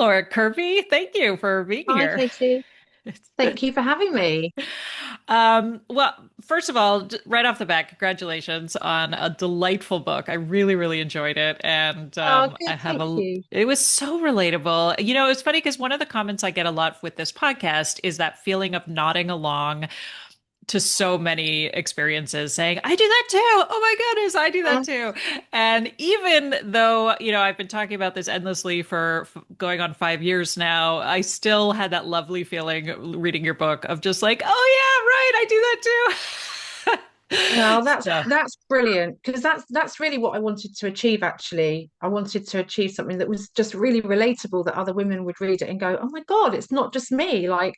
Laura Kerbey. Thank you for being Hi, here. Katie. Thank you for having me. Well, first of all, right off the bat, congratulations on a delightful book. I really, really enjoyed it, and Oh, I good. have Thank a. you. It was so relatable. It's funny because one of the comments I get a lot with this podcast is that feeling of nodding along to so many experiences saying, I do that too. Oh my goodness, I do that Mm. too. And even though, I've been talking about this endlessly for going on 5 years now, I still had that lovely feeling reading your book of just like, oh yeah, right, I do that Well, too. So, that's brilliant because that's really what I wanted to achieve, actually. I wanted to achieve something that was just really relatable that other women would read it and go, "Oh my God, it's not just me. Like,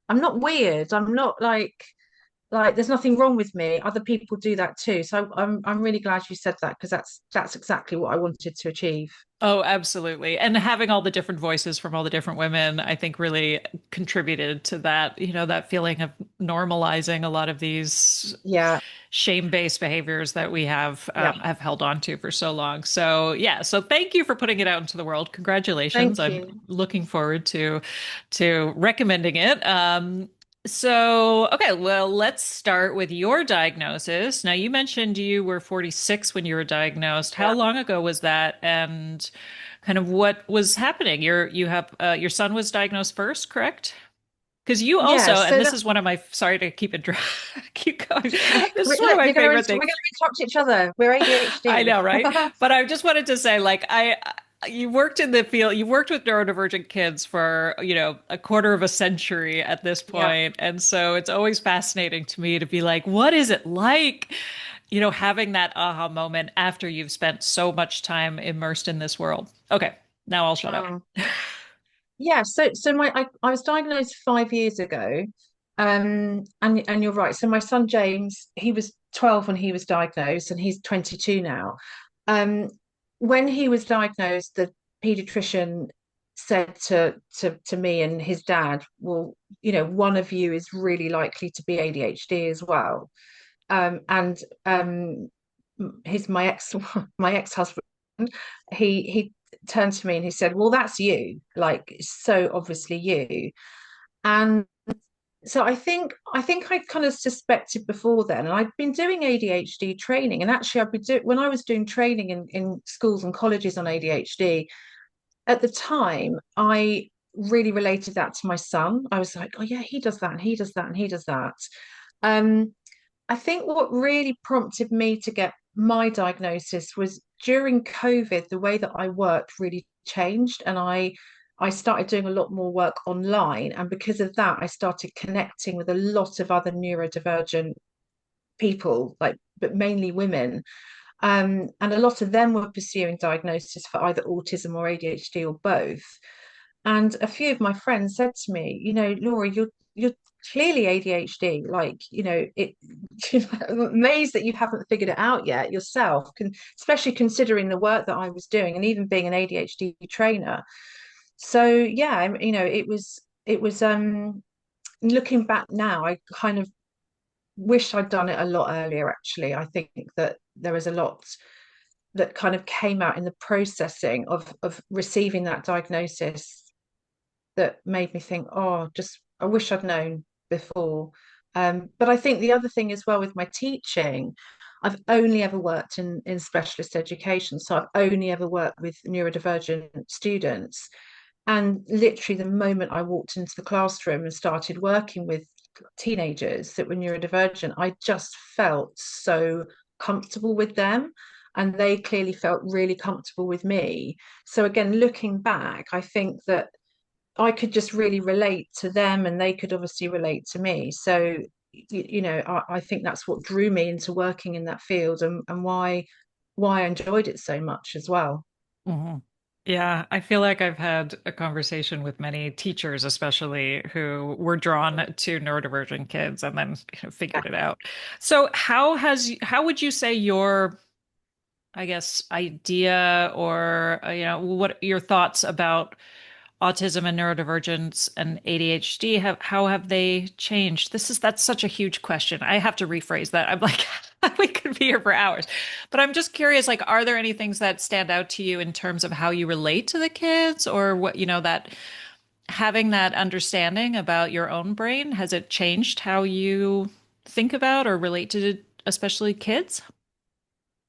I'm not weird. I'm not like there's nothing wrong with me. Other people do that too." So I'm really glad you said that because that's exactly what I wanted to achieve. oh, absolutely. And having all the different voices from all the different women, I think really contributed to that, that feeling of normalizing a lot of these Yeah, shame-based behaviors that we yeah. have held on to for so long. So yeah, so thank you for putting it out into the world. Congratulations. Thank I'm you. looking forward to recommending it. So okay, well, let's start with your diagnosis. Now, you mentioned you were 46 when you were diagnosed. How Yeah. long ago was that? And kind of what was happening? Your son was diagnosed first, correct? Because you Yeah, also, and so this that is one of my, sorry to keep going. This is one of look, my favorite we're things. gonna interrupt each other. We're I ADHD. know, right? But I just wanted to say, like, you worked in the field, you worked with neurodivergent kids for, a quarter of a century at this Yeah. point. And so it's always fascinating to me to be like, what is it like, having that aha moment after you've spent so much time immersed in this world? Okay, now I'll shut up. Mm. Yeah, so I was diagnosed 5 years ago. And you're right. So my son James, he was 12 when he was diagnosed, and he's 22 now. Um, when he was diagnosed, the pediatrician said to me and his dad, well, one of you is really likely to be ADHD as well. And his my ex my ex-husband, he turned to me and he said, well, that's you, like, so obviously you. And so I think I'd kind of suspected before then, and I'd been doing ADHD training. And actually I'd been when I was doing training in schools and colleges on ADHD at the time, I really related that to my son. I was like, oh yeah, he does that and he does that and he does that. um I think what really prompted me to get my diagnosis was during COVID, the way that I worked really changed, and I started doing a lot more work online. And because of that, I started connecting with a lot of other neurodivergent people, like, but mainly women. And a lot of them were pursuing diagnosis for either autism or ADHD or both. And a few of my friends said to me, Laura, you're clearly ADHD. Like, I'm amazed that you haven't figured it out yet yourself, especially considering the work that I was doing and even being an ADHD trainer. So yeah, it was looking back now, I kind of wish I'd done it a lot earlier, actually. I think that there was a lot that kind of came out in the processing of receiving that diagnosis that made me think, oh, just I wish I'd known before. But I think the other thing as well with my teaching, I've only ever worked in specialist education. So I've only ever worked with neurodivergent students. And literally, the moment I walked into the classroom and started working with teenagers that were neurodivergent, I just felt so comfortable with them. And they clearly felt really comfortable with me. So, again, looking back, I think that I could just really relate to them and they could obviously relate to me. So, I think that's what drew me into working in that field, and why I enjoyed it so much as well. Mhm. Yeah, I feel like I've had a conversation with many teachers, especially who were drawn to neurodivergent kids and then Yeah. figured it out. So how would you say your, I guess, idea or what your thoughts about autism and neurodivergence and ADHD how have they changed? That's such a huge question. I have to rephrase that. I'm like We could be here for hours. But I'm just curious, like, are there any things that stand out to you in terms of how you relate to the kids or what, that having that understanding about your own brain, has it changed how you think about or relate to especially kids?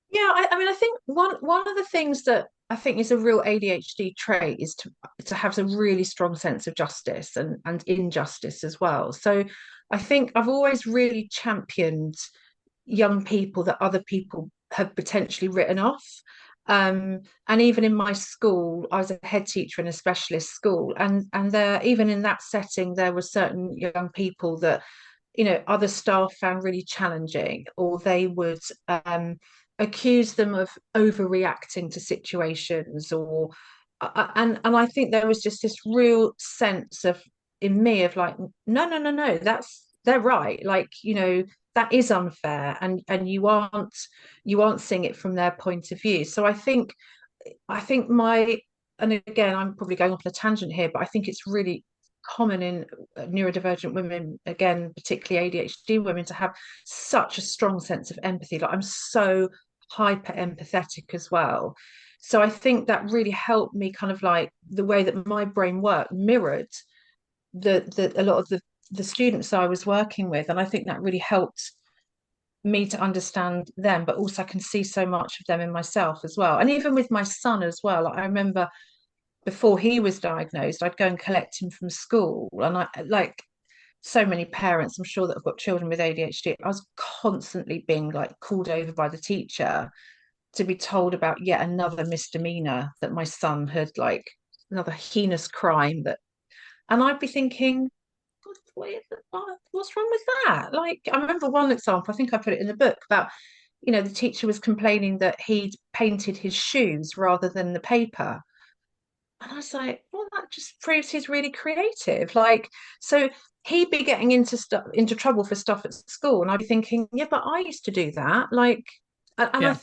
Yeah, I mean, I think one of the things that I think is a real ADHD trait is to have a really strong sense of justice and injustice as well. So I think I've always really championed young people that other people have potentially written off. And even in my school, I was a head teacher in a specialist school, and there, even in that setting, there were certain young people that other staff found really challenging, or they would accuse them of overreacting to situations, or and I think there was just this real sense of in me of like, no, no, no, no, they're right. Like, that is unfair, and you aren't seeing it from their point of view. So I think my and again, I'm probably going off on a tangent here, but I think it's really common in neurodivergent women, again, particularly ADHD women, to have such a strong sense of empathy. Like, I'm so hyper empathetic as well. So I think that really helped me, kind of like the way that my brain worked mirrored the a lot of the students I was working with. And I think that really helped me to understand them, but also I can see so much of them in myself as well. And even with my son as well, like, I remember before he was diagnosed, I'd go and collect him from school. And I, like so many parents, I'm sure, that have got children with ADHD, I was constantly being like called over by the teacher to be told about yet another misdemeanor that my son had, like another heinous crime that, and I'd be thinking, what's wrong with that? Like, I remember one example, I think I put it in the book, about, the teacher was complaining that he'd painted his shoes rather than the paper. And I was like, well, that just proves he's really creative. Like, so he'd be getting into stuff, into trouble for stuff at school, and I'd be thinking, yeah, but I used to do that. Like, Yeah.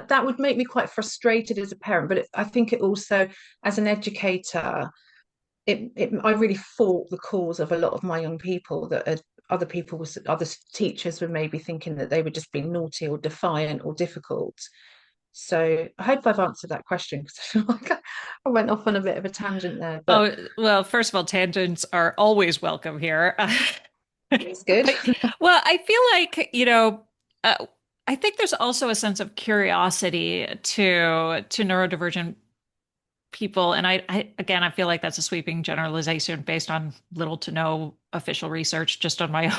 that would make me quite frustrated as a parent. But I think it also, as an educator, I really fought the cause of a lot of my young people that other teachers were maybe thinking that they were just being naughty or defiant or difficult. So I hope I've answered that question, because I feel like I went off on a bit of a tangent there, but Oh, well, first of all, tangents are always welcome here. it's good. But, well, I feel like, uh, I think there's also a sense of curiosity to neurodivergent people. And again, I feel like that's a sweeping generalization based on little to no official research, just on my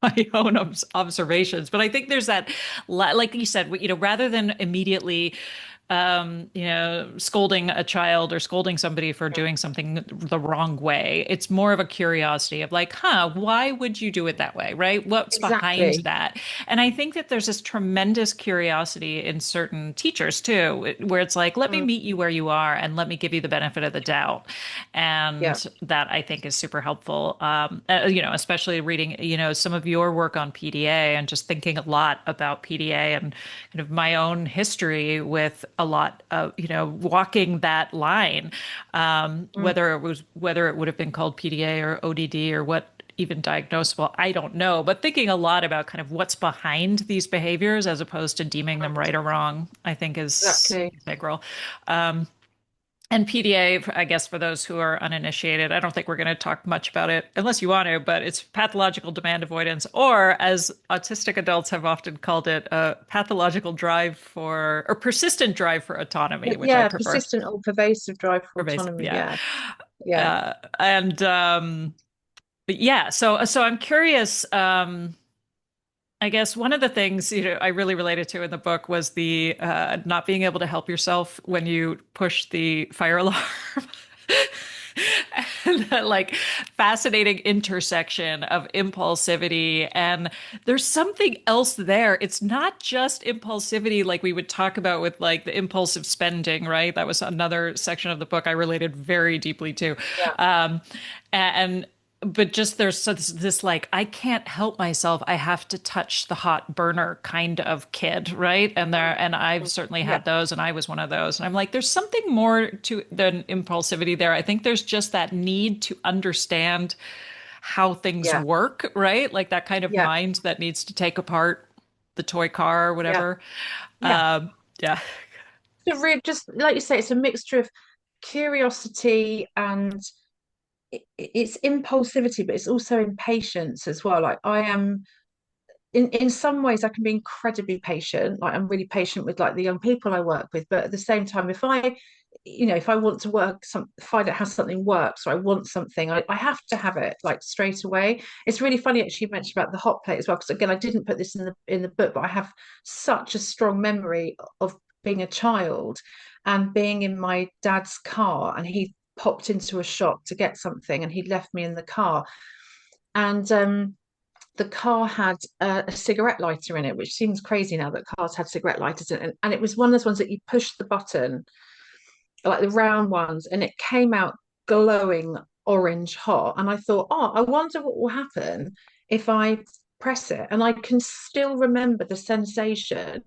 my own observations. But I think there's that, like you said, rather than immediately scolding a child or scolding somebody for doing something the wrong way. It's more of a curiosity of like, why would you do it that way, right? What's behind Exactly. that? And I think that there's this tremendous curiosity in certain teachers too, where it's like, let me Mm, meet you where you are and let me give you the benefit of the doubt. yeah. And that I think is super helpful. Especially reading, some of your work on PDA and just thinking a lot about PDA and kind of my own history with a lot of, walking that line, Mm, whether it would have been called PDA or ODD or what even diagnosable, I don't know, but thinking a lot about kind of what's behind these behaviors as opposed to deeming them right or wrong, I think is exactly. integral. Um, and PDA, I guess, for those who are uninitiated, I don't think we're going to talk much about it unless you want to, but it's pathological demand avoidance, or as autistic adults have often called it, a pathological drive for, or persistent drive for autonomy, which I Yeah, prefer. persistent or pervasive drive for Pervasive, autonomy. yeah. Yeah, yeah. And but yeah, so I'm curious. I guess one of the things, I really related to in the book was the not being able to help yourself when you push the fire alarm. And that like fascinating intersection of impulsivity, and there's something else there. It's not just impulsivity like we would talk about with like the impulsive spending, right? That was another section of the book I related very deeply to. Yeah. Um, and but just there's this like I can't help myself. I have to touch the hot burner kind of kid, right? And I've Mm, certainly yeah, had those, and I was one of those. And I'm like, there's something more to than impulsivity there. I think there's just that need to understand how things yeah, work, right? Like that kind of yeah. mind that needs to take apart. the toy car or Yeah. whatever. Yeah. Yeah. So really, just like you say, it's a mixture of curiosity and it's impulsivity, but it's also impatience as well. Like I am in some ways I can be incredibly patient. Like I'm really patient with like the young people I work with, but at the same time, if I, if I want to find out how something works or I want something, I have to have it like straight away. It's really funny actually you mentioned about the hot plate as well, because again, I didn't put this in the book, but I have such a strong memory of being a child and being in my dad's car, and he popped into a shop to get something and he left me in the car. And the car had a cigarette lighter in it, which seems crazy now that cars had cigarette lighters in it. And it was one of those ones that you push the button, like the round ones, and it came out glowing orange hot. And I thought, oh, I wonder what will happen if I press it. And I can still remember the sensation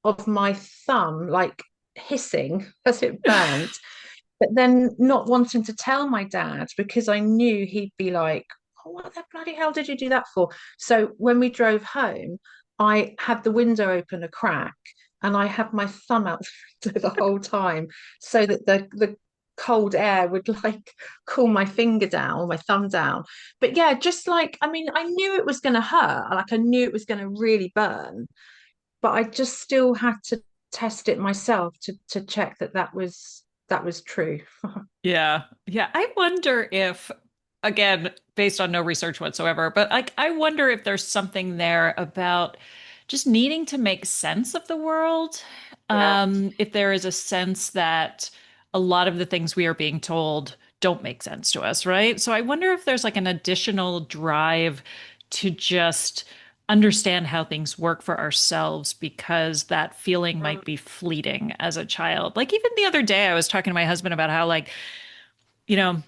of my thumb like hissing as it burned, but then not wanting to tell my dad because I knew he'd be like, oh, what the bloody hell did you do that for? So when we drove home, I had the window open a crack and I had my thumb out the whole time so that the cold air would like cool my finger down or my thumb down. But yeah, just like, I mean, I knew it was going to hurt. Like I knew it was going to really burn, but I just still had to test it myself to check that that was true. Yeah. Yeah. I wonder if, again, based on no research whatsoever, but like, I wonder if there's something there about just needing to make sense of the world. Yeah. If there is a sense that a lot of the things we are being told don't make sense to us, right? So I wonder if there's like an additional drive to just understand how things work for ourselves because that feeling might be fleeting as a child. Like even the other day, I was talking to my husband about how like, you know,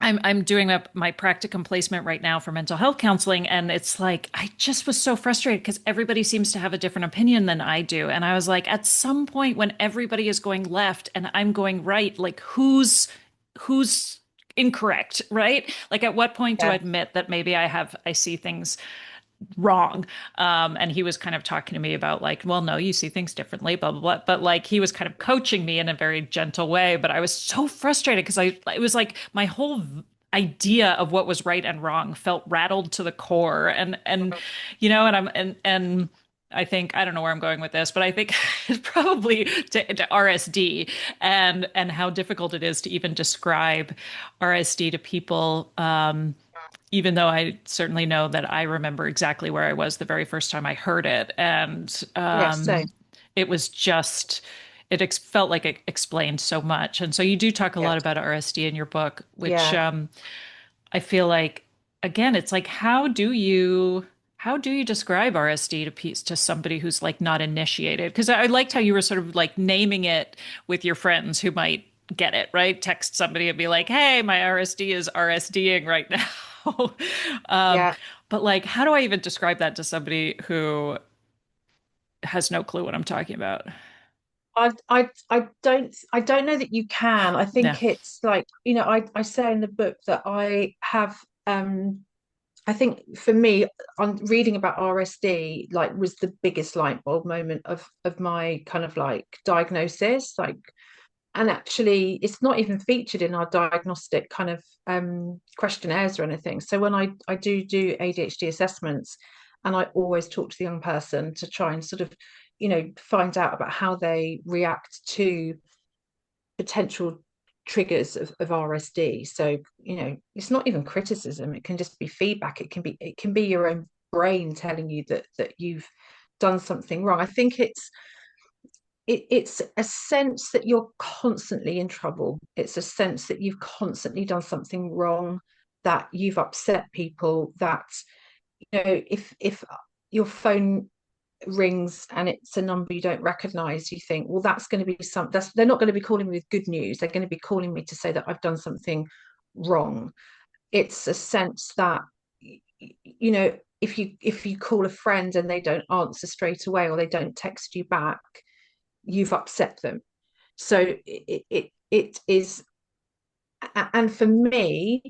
I'm doing my practicum placement right now for mental health counseling, and it's like I just was so frustrated because everybody seems to have a different opinion than I do, and I was like, at some point when everybody is going left and I'm going right, like who's incorrect, right? Like at what point do I Yeah. admit that maybe I see things wrong. And he was kind of talking to me about like, well, no, you see things differently, blah, blah, blah. But like he was kind of coaching me in a very gentle way. But I was so frustrated because it was like my whole idea of what was right and wrong felt rattled to the core. And I think I don't know where I'm going with this, but I think it's probably to RSD and how difficult it is to even describe RSD to people. Even though I certainly know that I remember exactly where I was the very first time I heard it. And Yeah, so it was just, felt like it explained so much. And so you do talk a yeah, lot about RSD in your book, which yeah. I feel like, again, it's like, how do you describe RSD to somebody who's like not initiated? Because I liked how you were sort of like naming it with your friends who might get it, right? Text somebody and be like, "Hey, my RSD is RSDing right now." Um, Yeah. but like, how do I even describe that to somebody who has no clue what I'm talking about? I don't know that you can. I Yeah. think it's like, I say in the book that I have I think for me, on reading about RSD, like was the biggest light bulb moment of my kind of like diagnosis. Like, and actually it's not even featured in our diagnostic kind of questionnaires or anything. So when I do ADHD assessments, and I always talk to the young person to try and sort of find out about how they react to potential triggers of RSD. So it's not even criticism, it can just be feedback. It can be your own brain telling you that you've done something wrong. I think it's a sense that you're constantly in trouble. It's a sense that you've constantly done something wrong, that you've upset people, that if your phone rings and it's a number you don't recognize, you think, well, that's going to be they're not going to be calling me with good news. They're going to be calling me to say that I've done something wrong. It's a sense that if you call a friend and they don't answer straight away or they don't text you back, you've upset them. So it is, and for me,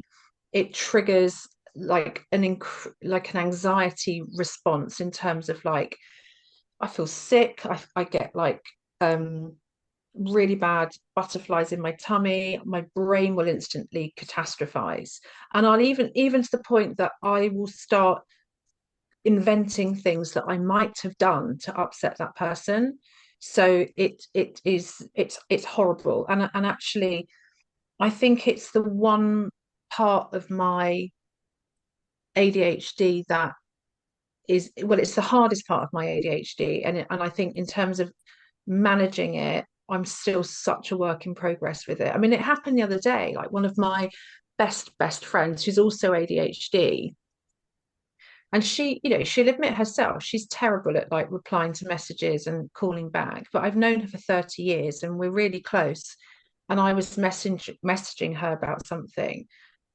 it triggers like like an anxiety response in terms of like I feel sick. I get like really bad butterflies in my tummy. My brain will instantly catastrophize. And I'll even to the point that I will start inventing things that I might have done to upset that person. So it's horrible. And actually I think it's the one part of my ADHD that is, well, it's the hardest part of my ADHD. And I think in terms of managing it, I'm still such a work in progress with it. I mean, it happened the other day, like one of my best friends who's also ADHD, and she'll admit herself she's terrible at like replying to messages and calling back, but I've known her for 30 years and we're really close. And I was messaging her about something,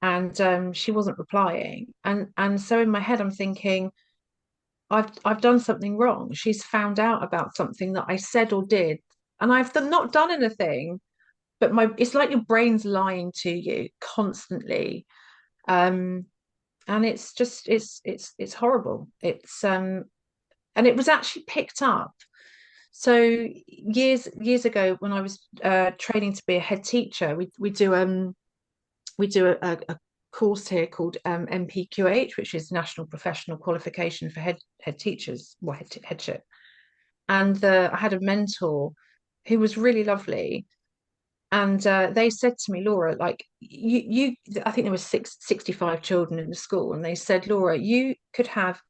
and she wasn't replying, and so in my head I'm thinking, I've done something wrong. She's found out about something that I said or did, and I've not done anything. But my it's like your brain's lying to you constantly, um, and it's just it's horrible. It's and it was actually picked up. So years ago, when I was training to be a head teacher, we do a course here called NPQH, which is National Professional Qualification for head teachers, well, headship. And I had a mentor who was really lovely. And they said to me, Laura, like I think there were 65 children in the school. And they said, Laura, you could have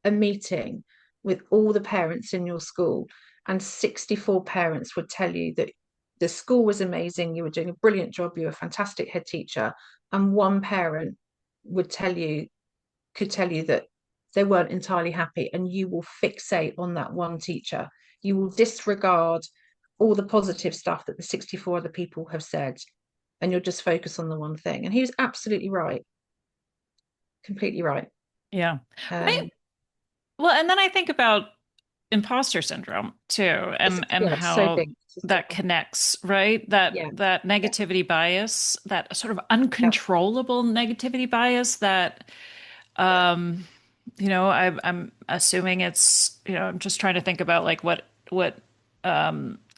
a meeting with all the parents in your school, and 64 parents would tell you that the school was amazing, you were doing a brilliant job, you were a fantastic head teacher, and one parent would could tell you that they weren't entirely happy, and you will fixate on that one teacher. You will disregard all the positive stuff that the 64 other people have said, and you'll just focus on the one thing. And he was absolutely right, completely right. Yeah. Um, Well, and then I think about imposter syndrome too, and it's so how linked, isn't that it? connects, right? That Yeah, that yeah, negativity bias, that sort of yeah. uncontrollable negativity bias that Yeah. um I'm assuming it's, I'm just trying to think about like what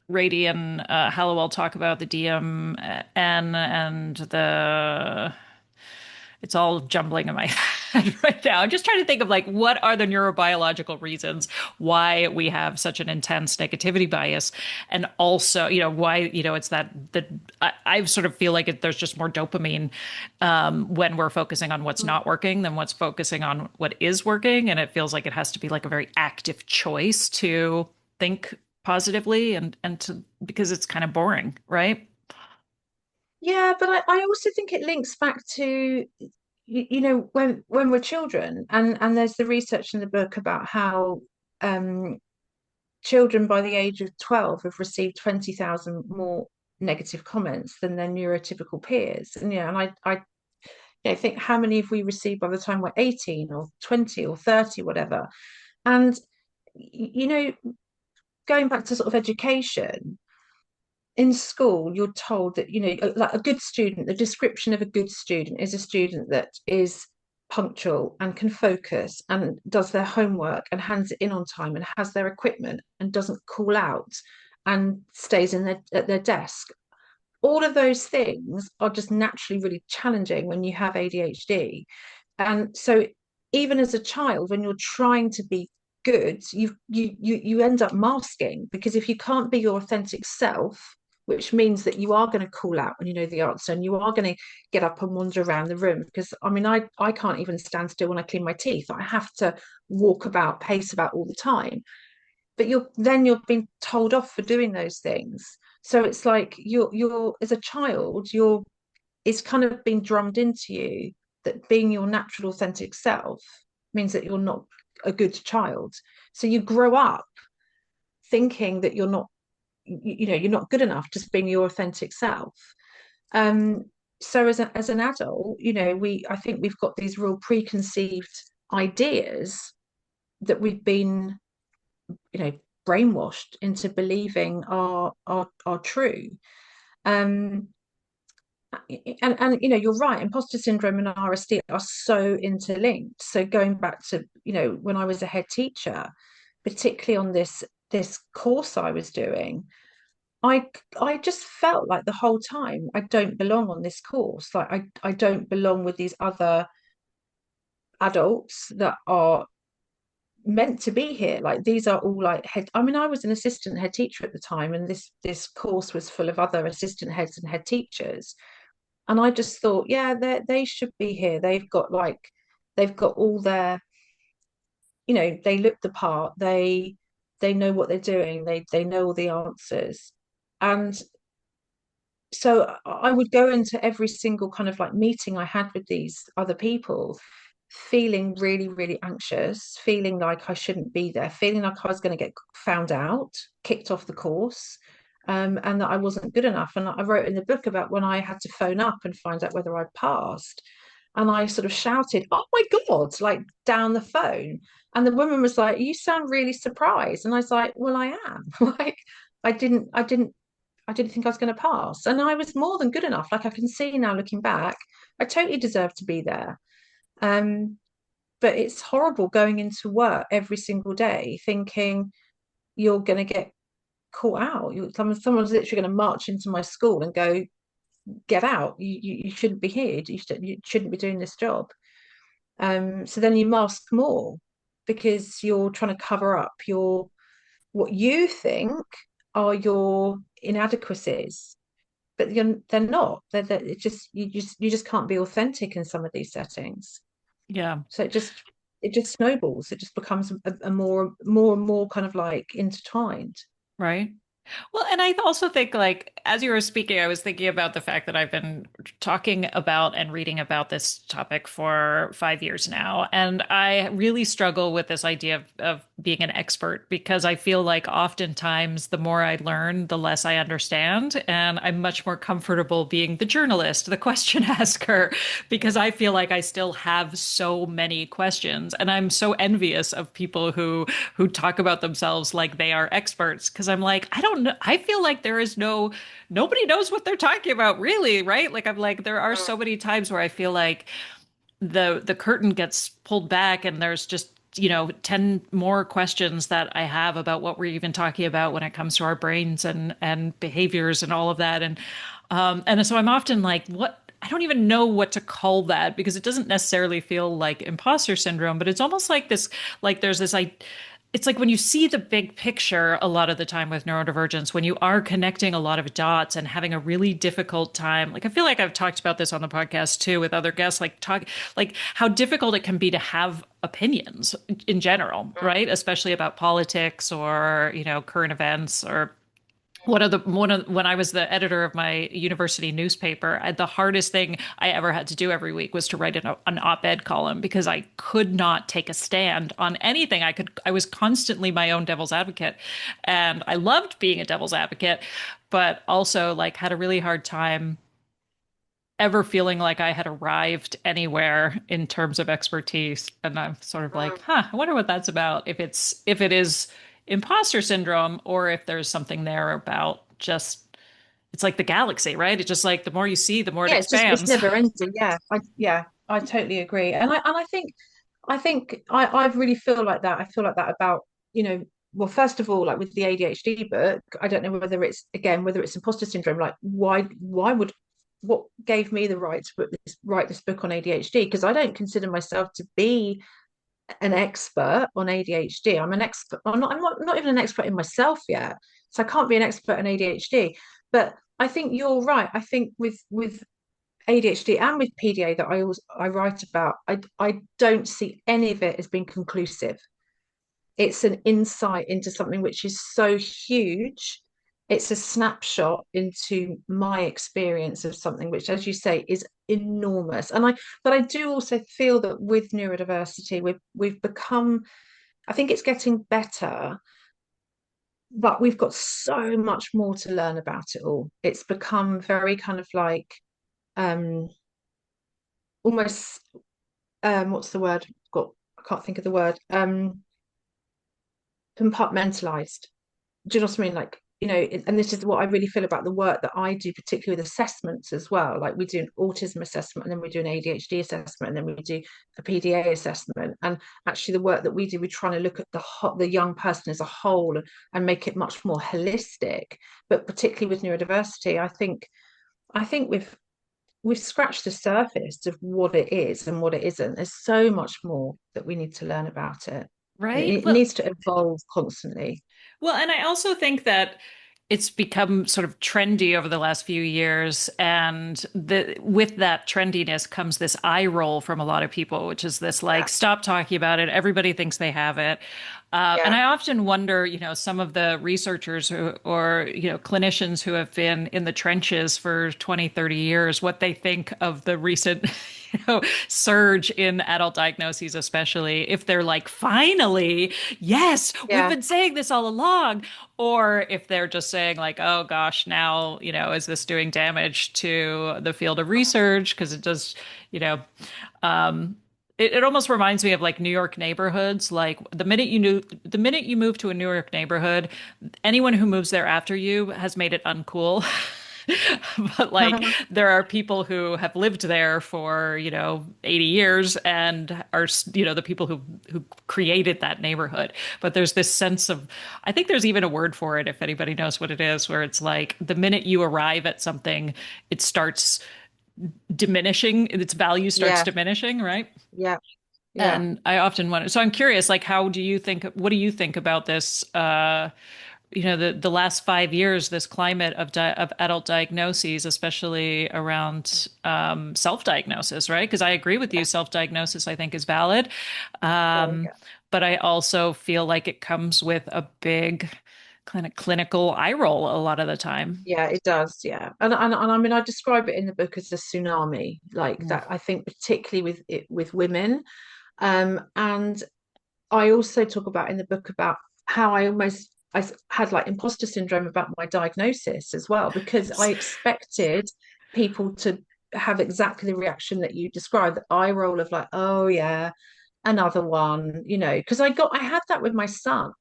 Rady and Hallowell talk about the DMN and the it's all jumbling in my head right now. I'm just trying to think of like what are the neurobiological reasons why we have such an intense negativity bias, and also, why, it's that I sort of feel like there's just more dopamine when we're focusing on what's Mm. not working than what's focusing on what is working, and it feels like it has to be like a very active choice to think positively and to because it's kind of boring, right? Yeah, but I also think it links back to when we're children, and there's the research in the book about how um children by the age of 12 have received 20,000 more negative comments than their neurotypical peers. And yeah, and think how many have we received by the time we're 18 or 20 or 30, whatever. And going back to sort of education, in school, you're told that, like a good student, the description of a good student is a student that is punctual and can focus and does their homework and hands it in on time and has their equipment and doesn't call out and stays at their desk. All of those things are just naturally really challenging when you have ADHD. And so even as a child, when you're trying to be good, you end up masking, because if you can't be your authentic self, which means that you are going to call out when you know the answer, and you are going to get up and wander around the room. Because I mean, I can't even stand still when I clean my teeth. I have to walk about, pace about all the time. But you're being told off for doing those things. So it's like you're as a child, it's kind of been drummed into you that being your natural authentic self means that you're not a good child. So you grow up thinking that you're not good enough, just being your authentic self. um so as an adult, we I think we've got these real preconceived ideas that we've been, you know brainwashed into believing are true. um and you're right, imposter syndrome and RSD are so interlinked. So going back to, when I was a head teacher, particularly on this course I was doing, I I just felt like the whole time I don't belong on this course. Like I don't belong with these other adults that are meant to be here. Like these are all like head. I mean, I was an assistant head teacher at the time, and this course was full of other assistant heads and head teachers. And I just thought, yeah, they should be here. They've got all their, they look the part. They know what they're doing. They know all the answers. And so I would go into every single kind of like meeting I had with these other people feeling really, really anxious, feeling like I shouldn't be there, feeling like I was going to get found out, kicked off the course, and that I wasn't good enough. And I wrote in the book about when I had to phone up and find out whether I'd passed. And I sort of shouted, "Oh my God," like down the phone. And the woman was like, "You sound really surprised." And I was like, "Well, I am." Like I didn't think I was going to pass. And I was more than good enough. Like I can see now looking back, I totally deserved to be there. Um, but it's horrible going into work every single day thinking you're going to get caught out. Someone's literally going to march into my school and go, get out. You shouldn't be here. You shouldn't be doing this job. So then you mask more because you're trying to cover up what you think are your inadequacies, but they're not. It's just you just can't be authentic in some of these settings. Yeah, So it just snowballs. It just becomes a more and more kind of like intertwined. right. Well, and I also think, like, as you were speaking, I was thinking about the fact that I've been talking about and reading about this topic for 5 years now. And I really struggle with this idea of being an expert because I feel like oftentimes the more I learn, the less I understand. And I'm much more comfortable being the journalist, the question asker, because I feel like I still have so many questions. And I'm so envious of people who talk about themselves like they are experts because I'm like, I don't know. I feel like there is nobody knows what they're talking about really, right? Like I'm like, there are so many times where I feel like the curtain gets pulled back and there's just 10 more questions that I have about what we're even talking about when it comes to our brains and behaviors and all of that. And so I'm often like, what? I don't even know what to call that because it doesn't necessarily feel like imposter syndrome, but it's almost like this, like there's this, like, it's like when you see the big picture a lot of the time with neurodivergence, when you are connecting a lot of dots and having a really difficult time. Like I feel like I've talked about this on the podcast too with other guests, like how difficult it can be to have opinions in general, right? Especially about politics or, current events or when I was the editor of my university newspaper, the hardest thing I ever had to do every week was to write an op-ed column because I could not take a stand on anything. I was constantly my own devil's advocate, and I loved being a devil's advocate, but also like had a really hard time ever feeling like I had arrived anywhere in terms of expertise. And I'm sort of like, I wonder what that's about. If it is imposter syndrome or if there's something there about just it's like the galaxy, right? It's just like the more you see, the more it Yeah, it's expands. never ending. I totally agree. And I really feel like that. I feel like that about, well, first of all, like with the ADHD book, I don't know whether it's imposter syndrome, like what gave me the right to write this book on ADHD? Because I don't consider myself to be an expert on ADHD. I'm an expert. I'm not even an expert in myself yet. So I can't be an expert in ADHD. But I think you're right. I think with ADHD and with PDA that I write about, I don't see any of it as being conclusive. It's an insight into something which is so huge. It's a snapshot into my experience of something which, as you say, is enormous. But I do also feel that with neurodiversity, we've become, I think it's getting better, but we've got so much more to learn about it all. It's become very kind of like um almost what's the word? Got I can't think of the word. Compartmentalized. Do you know what I mean? Like you know, and this is what I really feel about the work that I do, particularly with assessments as well. Like we do an autism assessment, and then we do an ADHD assessment, and then we do a PDA assessment. And actually, the work that we do, we're trying to look at the young person as a whole and make it much more holistic. But particularly with neurodiversity, I think we've scratched the surface of what it is and what it isn't. There's so much more that we need to learn about it. And Right? it needs to evolve constantly. Well, and I also think that it's become sort of trendy over the last few years, and with that trendiness comes this eye roll from a lot of people, which is this Yeah, like, stop talking about it. Everybody thinks they have it. And yeah. I often wonder, some of the researchers or, clinicians who have been in the trenches for 20, 30 years, what they think of the recent, surge in adult diagnoses, especially if they're like, finally, yes, we've Yeah, been saying this all along. Or if they're just saying like, oh gosh, now, is this doing damage to the field of research? Because it does, you know, um, it almost reminds me of like New York neighborhoods. Like the minute you move to a New York neighborhood, anyone who moves there after you has made it uncool. But like there are people who have lived there for, 80 years and are, the people who created that neighborhood. But there's this sense of, I think there's even a word for it if anybody knows what it is, where it's like the minute you arrive at something, it starts diminishing, its value starts yeah, diminishing, right? yeah, yeah. And I often wonder, so I'm curious, like, what do you think about this, the last 5 years, this climate of adult diagnoses, especially around self-diagnosis, right? Because I agree with you, Yeah, self-diagnosis, I think, is valid. yeah, Um, yeah. but I also feel like it comes with a big kind of clinical eye roll a lot of the time. Yeah, it does. Yeah, and I mean, I describe it in the book as a tsunami, like Mm. that. I think particularly with women, and I also talk about in the book about how I had like imposter syndrome about my diagnosis as well, because I Yes. expected people to have exactly the reaction that you described, the eye roll of like, oh yeah, another one, because I had that with my son.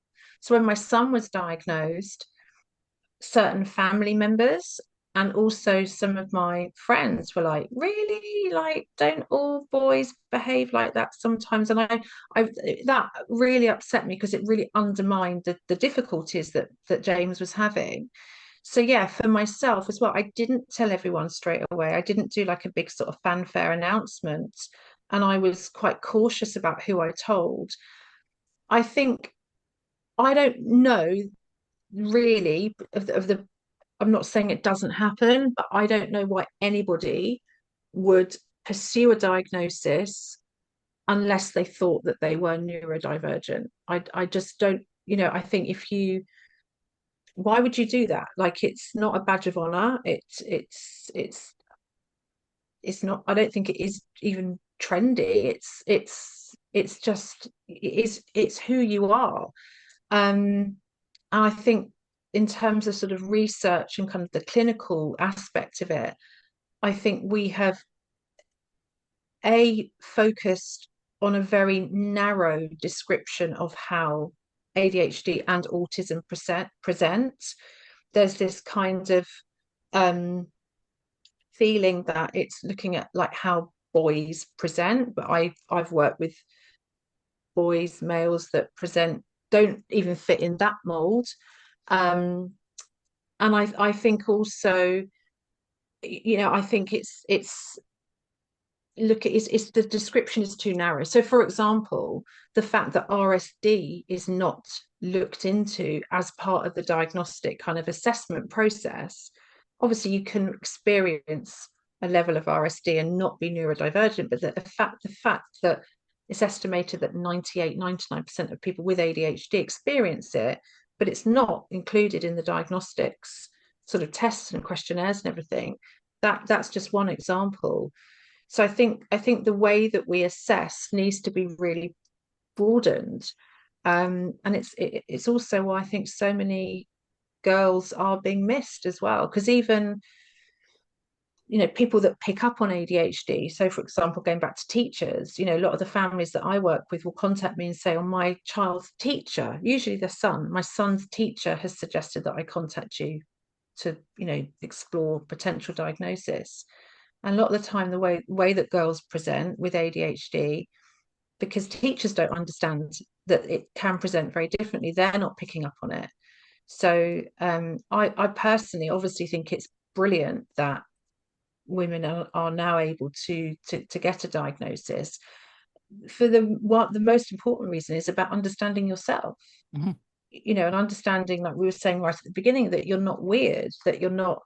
So when my son was diagnosed, certain family members and also some of my friends were like, really, like, don't all boys behave like that sometimes? And I that really upset me because it really undermined the difficulties that James was having. So yeah, for myself as well, I didn't tell everyone straight away. I didn't do like a big sort of fanfare announcement, and I was quite cautious about who I told. I think I don't know really of the I'm not saying it doesn't happen, but I don't know why anybody would pursue a diagnosis unless they thought that they were neurodivergent. I just don't, I think if you, why would you do that? Like it's not a badge of honor. It's not, I don't think it is even trendy. It's just it's who you are. And I think in terms of sort of research and kind of the clinical aspect of it, I think we have focused on a very narrow description of how ADHD and autism present. There's this kind of um, feeling that it's looking at like how boys present, but I've worked with boys, males that present don't even fit in that mold. Um, and I think also, I think it's look, it's the description is too narrow. So for example, the fact that RSD is not looked into as part of the diagnostic kind of assessment process, obviously you can experience a level of RSD and not be neurodivergent, but the fact that it's estimated that 98, 99% of people with ADHD experience it, but it's not included in the diagnostics sort of tests and questionnaires and everything. That's just one example. So I think the way that we assess needs to be really broadened. And it's also why I think so many girls are being missed as well. Because even people that pick up on ADHD. So, for example, going back to teachers, a lot of the families that I work with will contact me and say, "Oh, my child's teacher, usually their son, my son's teacher has suggested that I contact you to, explore potential diagnosis." And a lot of the time, the way that girls present with ADHD, because teachers don't understand that it can present very differently, they're not picking up on it. So I personally obviously think it's brilliant that women are now able to get a diagnosis. For the most important reason is about understanding yourself, Mhm. and understanding, like we were saying right at the beginning, that you're not weird, that you're not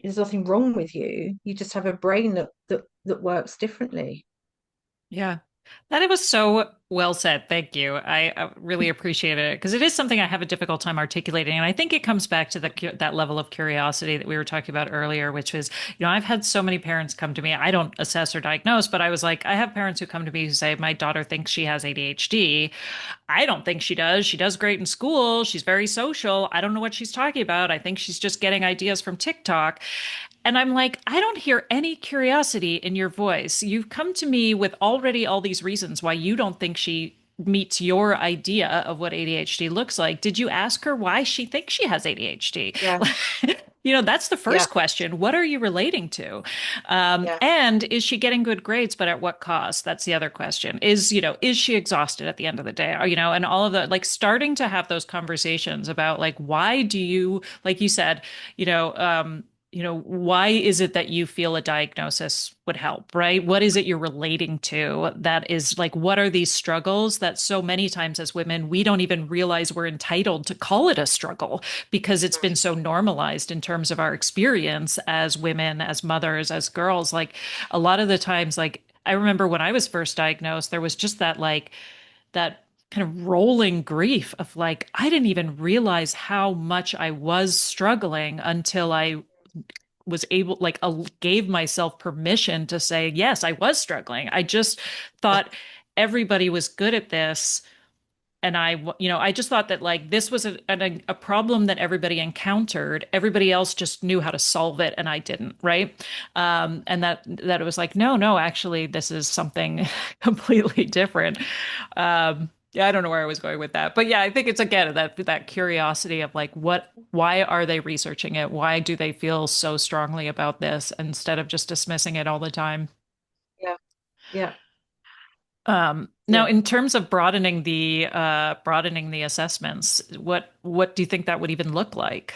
there's nothing wrong with you. You just have a brain that works differently. Yeah. That it was so well said. Thank you. I really appreciate it because it is something I have a difficult time articulating. And I think it comes back to that level of curiosity that we were talking about earlier, which was, I've had so many parents come to me. I don't assess or diagnose, but I was like, I have parents who come to me who say, my daughter thinks she has ADHD. I don't think she does. She does great in school. She's very social. I don't know what she's talking about. I think she's just getting ideas from TikTok. And I'm like, I don't hear any curiosity in your voice. You've come to me with already all these reasons why you don't think she meets your idea of what ADHD looks like. Did you ask her why she thinks she has ADHD? Yeah, That's the yeah, first question. What are you relating to? yeah, And is she getting good grades, but at what cost? That's the other question. Is she exhausted at the end of the day? And all of the like starting to have those conversations about like, why do you, like you said, you know, um, why is it that you feel a diagnosis would help, right? What is it you're relating to that is like, what are these struggles that so many times as women, we don't even realize we're entitled to call it a struggle because it's been so normalized in terms of our experience as women, as mothers, as girls. Like a lot of the times, like I remember when I was first diagnosed, there was just that kind of rolling grief of like, I didn't even realize how much I was struggling until I was able, like, gave myself permission to say, yes, I was struggling. I just yeah, thought everybody was good at this. And I just thought that like this was a problem that everybody encountered. Everybody else just knew how to solve it, and I didn't, right? And that it was like, no, no, actually, this is something completely different. Yeah, I don't know where I was going with that, but yeah, I think it's again that curiosity of like, why are they researching it? Why do they feel so strongly about this instead of just dismissing it all the time? yeah, yeah, Now, yeah. in terms of broadening the assessments, what do you think that would even look like?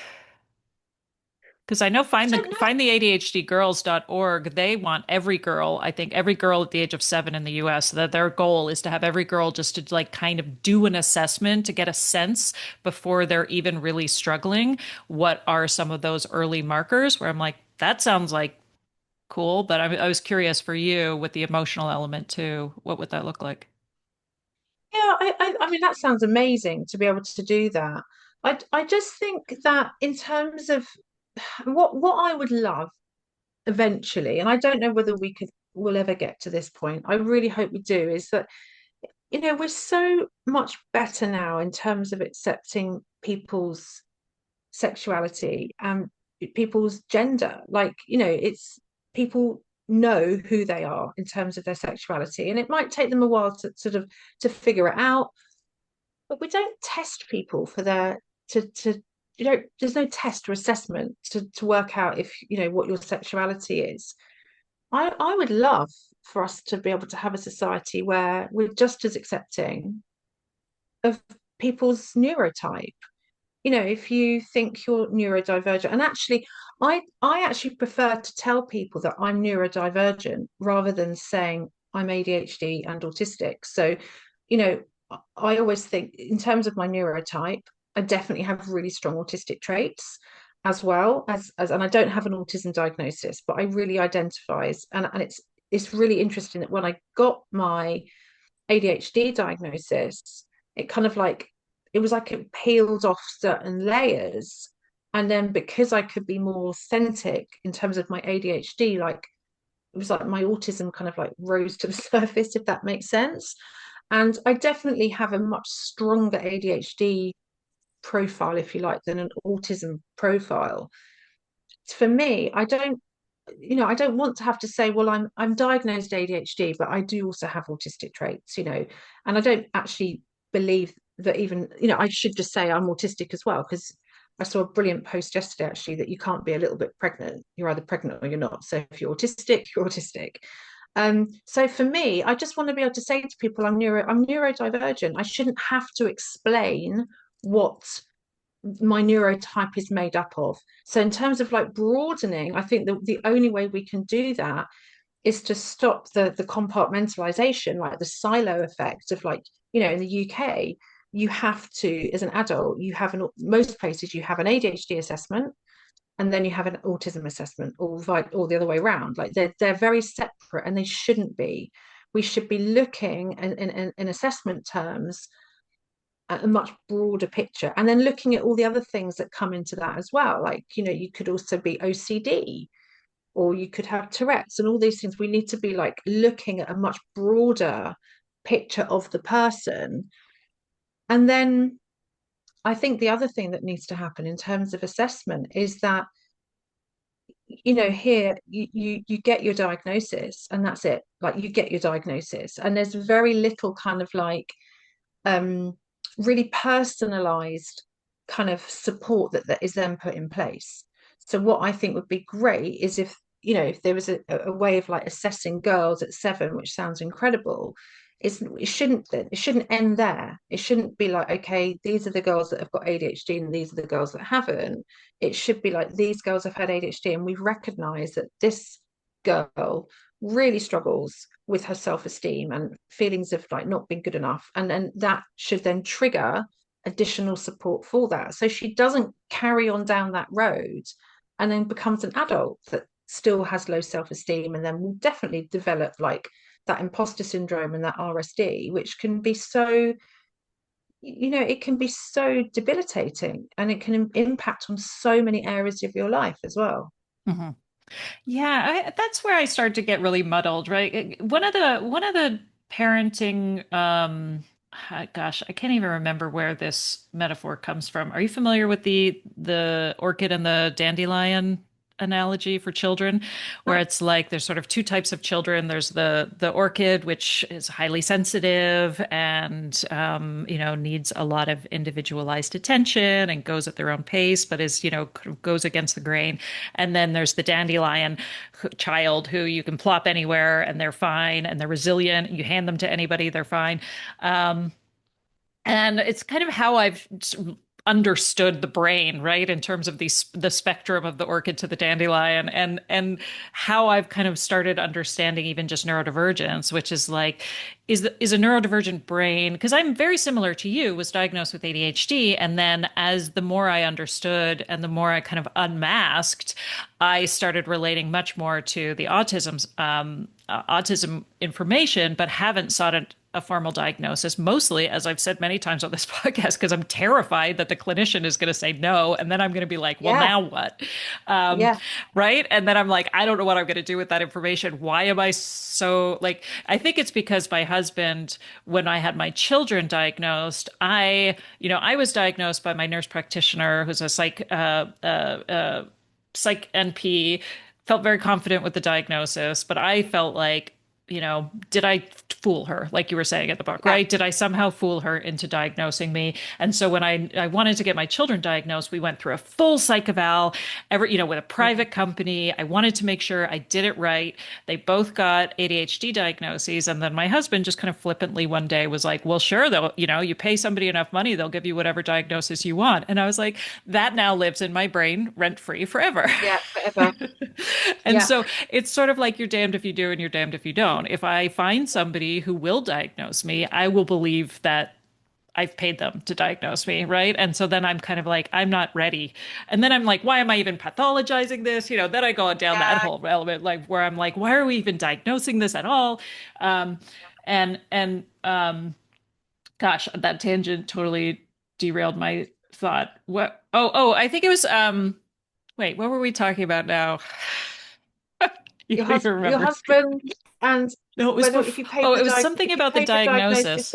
Because I know I don't know. findtheadhdgirls.org, they want every girl, I think every girl at the age of 7 in the US, that their goal is to have every girl just to like kind of do an assessment to get a sense before they're even really struggling. What are some of those early markers where I'm like, that sounds like cool, but I was curious for you with the emotional element too. What would that look like? Yeah, I mean, that sounds amazing to be able to do that. I just think that in terms of what I would love eventually, and I don't know whether we'll ever get to this point. I really hope we do, is that, we're so much better now in terms of accepting people's sexuality and people's gender. Like, it's people know who they are in terms of their sexuality, and it might take them a while to sort of to figure it out, but we don't test people for their to there's no test or assessment to work out if what your sexuality is. I would love for us to be able to have a society where we're just as accepting of people's neurotype. If you think you're neurodivergent, and actually, I actually prefer to tell people that I'm neurodivergent rather than saying I'm ADHD and autistic. So, you know, I always think in terms of my neurotype, I definitely have really strong autistic traits, as well as and I don't have an autism diagnosis, but I really identify as, and it's really interesting that when I got my ADHD diagnosis, it kind of like it was like it peeled off certain layers. And then because I could be more authentic in terms of my ADHD, like it was like my autism kind of like rose to the surface, if that makes sense. And I definitely have a much stronger ADHD profile, if you like, than an autism profile. For me, I don't. I don't want to have to say, well, I'm diagnosed ADHD, but I do also have autistic traits, and I don't actually believe that even, I should just say I'm autistic as well, because I saw a brilliant post yesterday actually that you can't be a little bit pregnant. You're either pregnant or you're not. So if you're autistic, you're autistic. So for me, I just want to be able to say to people, I'm neurodivergent. I shouldn't have to explain what my neurotype is made up of. So in terms of like broadening, I think the only way we can do that is to stop the compartmentalization, like the silo effect of, like, in the UK, you have to, as an adult, you have most places you have an ADHD assessment, and then you have an autism assessment, or the other way around. Like they're very separate, and they shouldn't be. We should be looking in assessment terms at a much broader picture, and then looking at all the other things that come into that as well. Like, you could also be OCD, or you could have Tourette's, and all these things. We need to be like looking at a much broader picture of the person. And then I think the other thing that needs to happen in terms of assessment is that, here you get your diagnosis, and that's it. Like, you get your diagnosis, and there's very little kind of like um really personalized kind of support that is then put in place. So what I think would be great is if, if there was a way of like assessing girls at 7, which sounds incredible. It shouldn't end there. It shouldn't be like, okay, these are the girls that have got ADHD and these are the girls that haven't. It should be like, these girls have had ADHD, and we've recognized that this girl really struggles with her self-esteem and feelings of like not being good enough, and then that should then trigger additional support for that, so she doesn't carry on down that road and then becomes an adult that still has low self-esteem, and then will definitely develop like that imposter syndrome and that RSD, which can be so, it can be so debilitating, and it can impact on so many areas of your life as well. Mhm. Yeah, that's where I start to get really muddled, right? One of the parenting, gosh, I can't even remember where this metaphor comes from. Are you familiar with the orchid and the dandelion analogy for children, where it's like there's sort of two types of children. There's the orchid, which is highly sensitive and needs a lot of individualized attention and goes at their own pace, but is kind of goes against the grain. And then there's the dandelion child who you can plop anywhere and they're fine and they're resilient. You hand them to anybody, they're fine. Um, and it's kind of how I've understood the brain, right, in terms of the spectrum of the orchid to the dandelion, and how I've kind of started understanding even just neurodivergence, which is like, is a neurodivergent brain, because I'm very similar to you, was diagnosed with ADHD, and then as the more I understood and the more I kind of unmasked, I started relating much more to the autism information, but haven't sought a formal diagnosis, mostly, as I've said many times on this podcast, because I'm terrified that the clinician is going to say no. And then I'm going to be like, well, Yeah, now what? Um, yeah, right. And then I'm like, I don't know what I'm going to do with that information. Why am I so like, I think it's because my husband, when I had my children diagnosed, I was diagnosed by my nurse practitioner, who's a psych NP, felt very confident with the diagnosis, but I felt like, did I fool her, like you were saying at the book, yeah. right? Did I somehow fool her into diagnosing me? And so when I wanted to get my children diagnosed, we went through a full psych eval, with a Mm. private company. I wanted to make sure I did it right. They both got ADHD diagnoses. And then my husband just kind of flippantly one day was like, well, sure, they'll, you pay somebody enough money, they'll give you whatever diagnosis you want. And I was like, that now lives in my brain rent free forever. Yeah, forever. And Yeah, so it's sort of like you're damned if you do and you're damned if you don't. If I find somebody who will diagnose me, I will believe that I've paid them to diagnose me, right? And so then I'm kind of like, I'm not ready. And then I'm like, why am I even pathologizing this? Then I go down that yeah. whole element, like where I'm like, why are we even diagnosing this at all? Um, and gosh, that tangent totally derailed my thought. What? Oh, I think it was wait, what were we talking about now? You don't even Your remember. husband, and No, it was whether if before. you paid Oh, the it was something if you about the paid the diagnosis. diagnosis.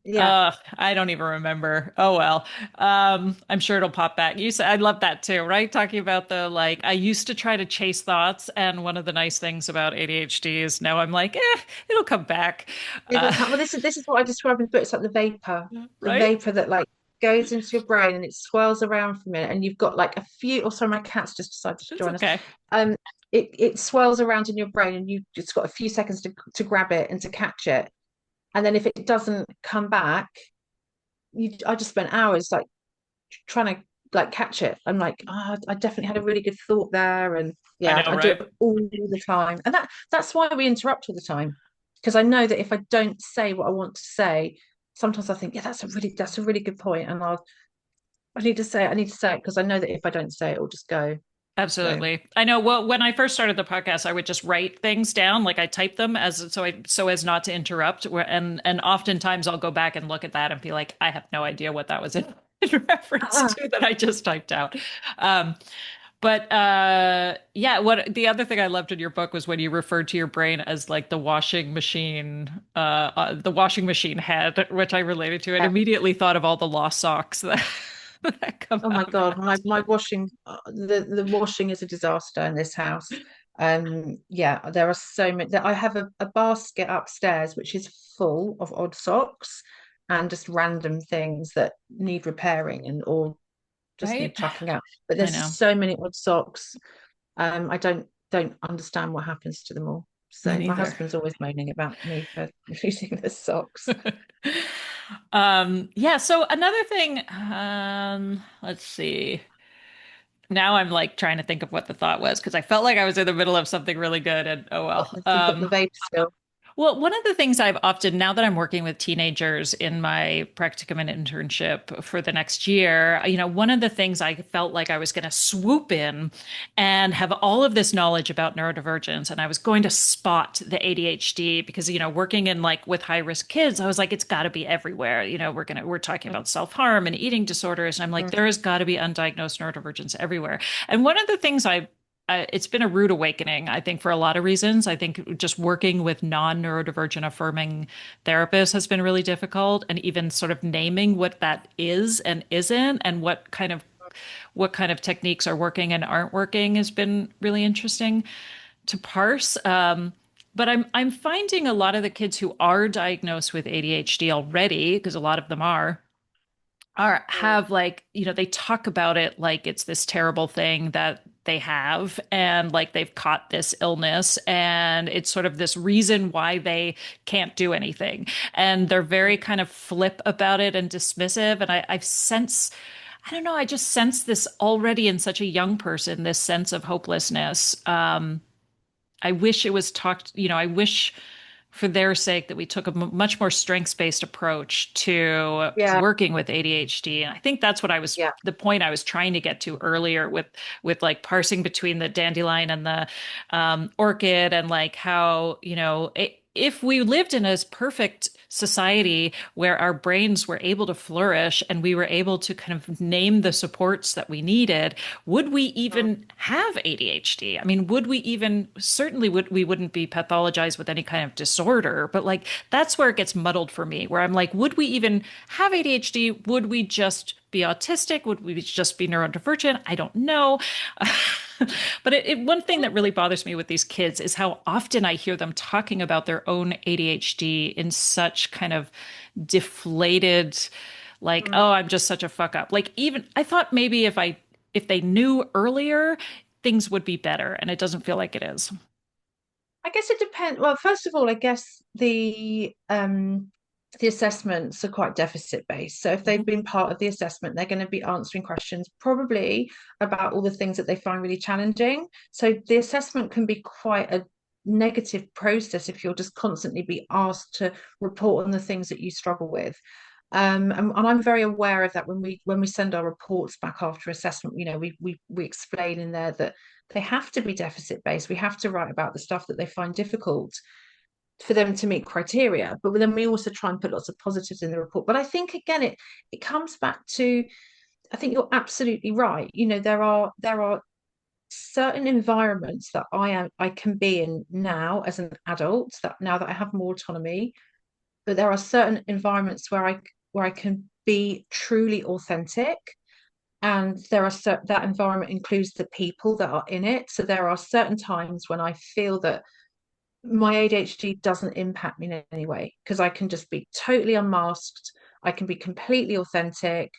Yeah. I don't even remember. Oh well. I'm sure it'll pop back. You said I love that too, right? Talking about the like I used to try to chase thoughts, and one of the nice things about ADHD is now I'm like, it'll come back. It'll come. Well, this is what I describe in the book. It's like the Right? vapor that like goes into your brain and it swirls around for a minute, and you've got like a few. Oh, sorry, my cat's just decided to It's join us. okay. Um, it swirls around in your brain, and you've just got a few seconds to grab it and to catch it. And then if it doesn't come back, I just spent hours like trying to like catch it. I'm like, oh, I definitely had a really good thought there, and I yeah, know, I do right? it all the time, and that's why we interrupt all the time, because I know that if I don't say what I want to say, sometimes I think, yeah, that's a really good point, and I need to say it because I know that if I don't say it, it'll just go. So Absolutely. I know. Well, when I first started the podcast, I would just write things down, like I type them so as not to interrupt. And oftentimes I'll go back and look at that and be like, I have no idea what that was in reference ah, to that I just typed out. Um, but yeah, what the other thing I loved in your book was when you referred to your brain as like the washing machine head, which I related to, and yeah. immediately thought of all the lost socks that that come Oh my out of God, that. my washing, the washing is a disaster in this house. Yeah, there are so many. I have a basket upstairs which is full of odd socks and just random things that need repairing and or just Right? need chucking out. But I there's know. so many odd socks. I don't understand what happens to them all. Me So my neither. husband's always moaning about me for losing the socks. Yeah, so another thing, let's see. Now I'm like trying to think of what the thought was because I felt like I was in the middle of something really good and oh well. You've got the vape still. Well, one of the things I've often, now that I'm working with teenagers in my practicum and internship for the next year, one of the things I felt like I was going to swoop in and have all of this knowledge about neurodivergence, and I was going to spot the ADHD because, working in like with high risk kids, I was like, it's got to be everywhere. We're talking about self-harm and eating disorders, and I'm like, Mm, there has got to be undiagnosed neurodivergence everywhere. And one of the things it's been a rude awakening, I think, for a lot of reasons. I think just working with non-neurodivergent affirming therapists has been really difficult, and even sort of naming what that is and isn't, and what kind of techniques are working and aren't working has been really interesting to parse. But I'm finding a lot of the kids who are diagnosed with ADHD already, because a lot of them are mm, have like they talk about it like it's this terrible thing that they have and like they've caught this illness and it's sort of this reason why they can't do anything and they're very mm. kind of flip about it and dismissive and I sense I don't know I just sense this already in such a young person this sense of hopelessness. I wish it was talked, I wish for their sake that we took a much more strengths-based approach to Yeah, working with ADHD. And I think that's what yeah. the point I was trying to get to earlier with like parsing between the dandelion and the orchid and like how, if we lived in a perfect society where our brains were able to flourish and we were able to kind of name the supports that we needed, would we Mm. even have ADHD? I mean, certainly we wouldn't be pathologized with any kind of disorder, but like that's where it gets muddled for me, where I'm like, would we even have ADHD? Would we just be autistic? Would we just be neurodivergent? I don't know. But one thing that really bothers me with these kids is how often I hear them talking about their own ADHD in such kind of deflated, like, Mm. oh, I'm just such a fuck up. Like even I thought maybe if they knew earlier, things would be better, and it doesn't feel like it is. I guess it depends. Well, first of all, I guess the assessments are quite deficit based. So if they've Mhm. been part of the assessment, they're going to be answering questions probably about all the things that they find really challenging. So the assessment can be quite a negative process if you'll just constantly be asked to report on the things that you struggle with. And I'm very aware of that when we send our reports back after assessment, we explain in there that they have to be deficit based. We have to write about the stuff that they find difficult for them to meet criteria. But then we also try and put lots of positives in the report. But I think again, it comes back to I think you're absolutely right. There are certain environments that I can be in now as an adult that now that I have more autonomy but there are certain environments where I can be truly authentic, and that environment includes the people that are in it. So there are certain times when I feel that my ADHD doesn't impact me in any way because I can just be totally unmasked. I can be completely authentic.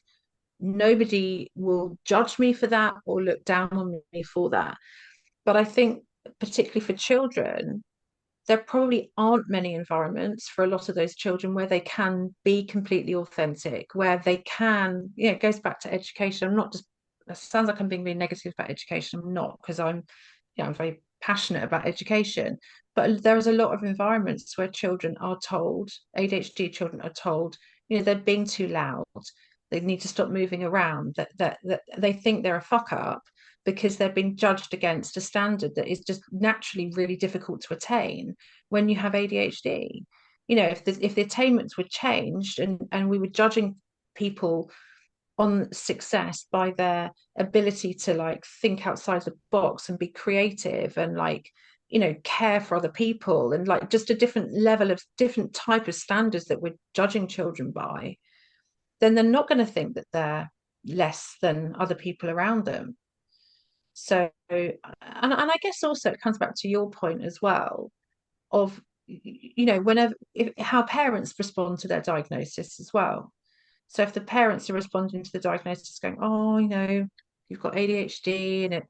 Nobody will judge me for that or look down on me for that. But I think, particularly for children, there probably aren't many environments for a lot of those children where they can be completely authentic, where they can, it goes back to education. I'm not just, it sounds like I'm being really negative about education. I'm not, because I'm very passionate about education. But there is a lot of environments where children are told, ADHD children are told, they're being too loud. They need to stop moving around, that they think they're a fuck up because they're being judged against a standard that is just naturally really difficult to attain when you have ADHD. If the attainments were changed, and we were judging people on success by their ability to like think outside the box and be creative and like care for other people, and like just a different level of different type of standards that we're judging children by, then they're not going to think that they're less than other people around them. So, and I guess also it comes back to your point as well of, whenever how parents respond to their diagnosis as well. So if the parents are responding to the diagnosis going, oh, you've got ADHD, and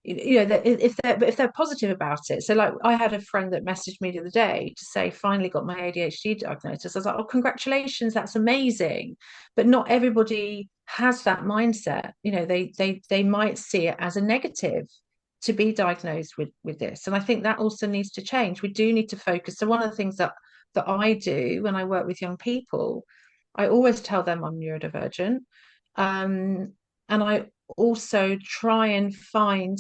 if they're positive about it. So like I had a friend that messaged me the other day to say finally got my ADHD diagnosis. I was like, oh, congratulations, that's amazing. But not everybody has that mindset. They might see it as a negative to be diagnosed with this. And I think that also needs to change. We do need to focus. So one of the things that I do when I work with young people, I always tell them I'm neurodivergent. And I also try and find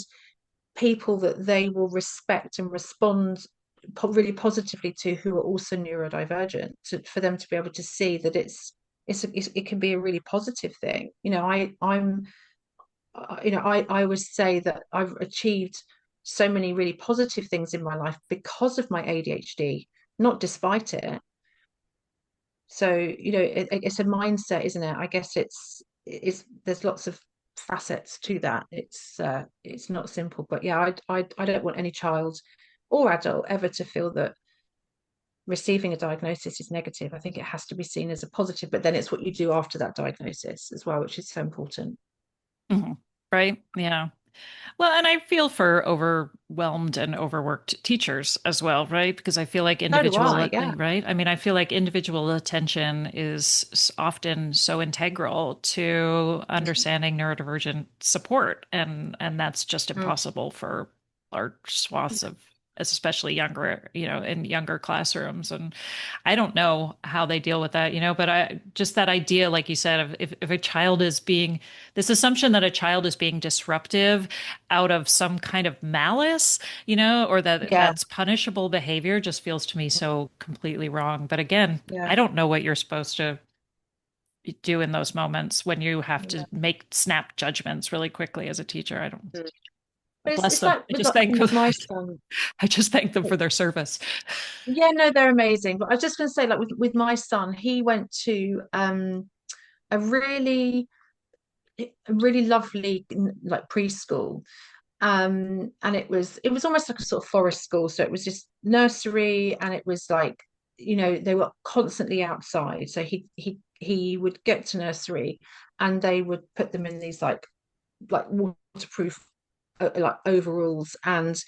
people that they will respect and respond really positively to, who are also neurodivergent, for them to be able to see that it can be a really positive thing. I always say that I've achieved so many really positive things in my life because of my ADHD, not despite it. So it's a mindset, isn't it? I guess it's there's lots of facets to that. It's not simple, but yeah, I don't want any child or adult ever to feel that receiving a diagnosis is negative. I think it has to be seen as a positive, but then it's what you do after that diagnosis as well, which is so important. Mhm. Right? Yeah. Well, and I feel for overwhelmed and overworked teachers as well, right? Because I feel like So do I, yeah. right? I mean, I feel like individual attention is often so integral to understanding neurodivergent support, and that's just Mm. impossible for large swaths of, especially younger, in younger classrooms. And I don't know how they deal with that, but I just that idea, like you said, of if a child is being this assumption that a child is being disruptive out of some kind of malice, or that Yeah, that's punishable behavior just feels to me so completely wrong. But again, yeah, I don't know what you're supposed to do in those moments when you have to yeah. make snap judgments really quickly as a teacher. I don't Mm. But it's bless it's them. like with I think with my son. I just thank them for their service. Yeah, no, they're amazing. But I was just going to say, like with my son, he went to a really lovely like preschool, and it was almost like a sort of forest school. So it was just nursery, and it was like they were constantly outside. So he would get to nursery, and they would put them in these like waterproof like overalls, and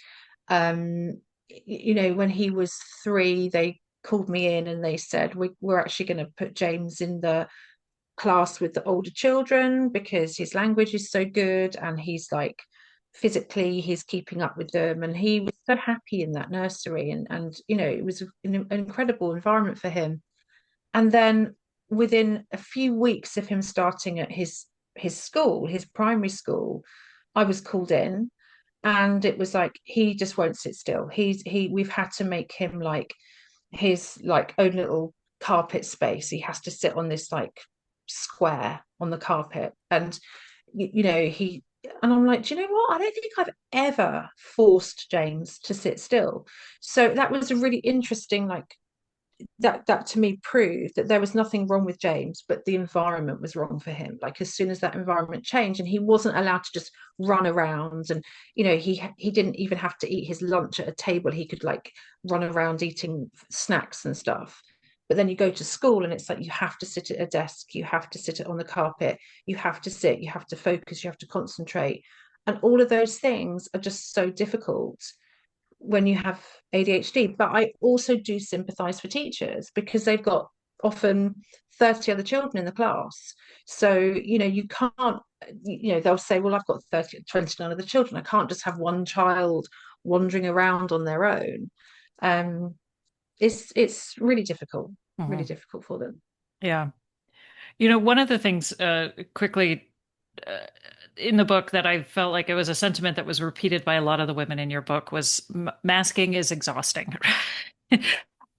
um when he was 3, they called me in and they said we're actually going to put James in the class with the older children because his language is so good, and he's like physically he's keeping up with them, and he was so happy in that nursery, and it was an incredible environment for him. And then within a few weeks of him starting at his school, his primary school, I was called in, and it was like he just won't sit still. We've had to make him like his like own little carpet space. He has to sit on this like square on the carpet, and he and I'm like, do you know what? I don't think I've ever forced James to sit still. So that was a really interesting like that to me proved that there was nothing wrong with James, but the environment was wrong for him. Like as soon as that environment changed, and he wasn't allowed to just run around, and he didn't even have to eat his lunch at a table. He could like run around eating snacks and stuff. But then you go to school and it's like you have to sit at a desk, you have to sit on the carpet, you have to sit, you have to focus, you have to concentrate. And all of those things are just so difficult when you have ADHD. But I also do sympathize for teachers because they've got often 30 other children in the class. So, you can't, they'll say, well, I've got 30, 29 other children. I can't just have one child wandering around on their own. Um, it's really Mhm. difficult for them. Yeah. One of the things quickly uh, in the book that I felt like it was a sentiment that was repeated by a lot of the women in your book was masking is exhausting.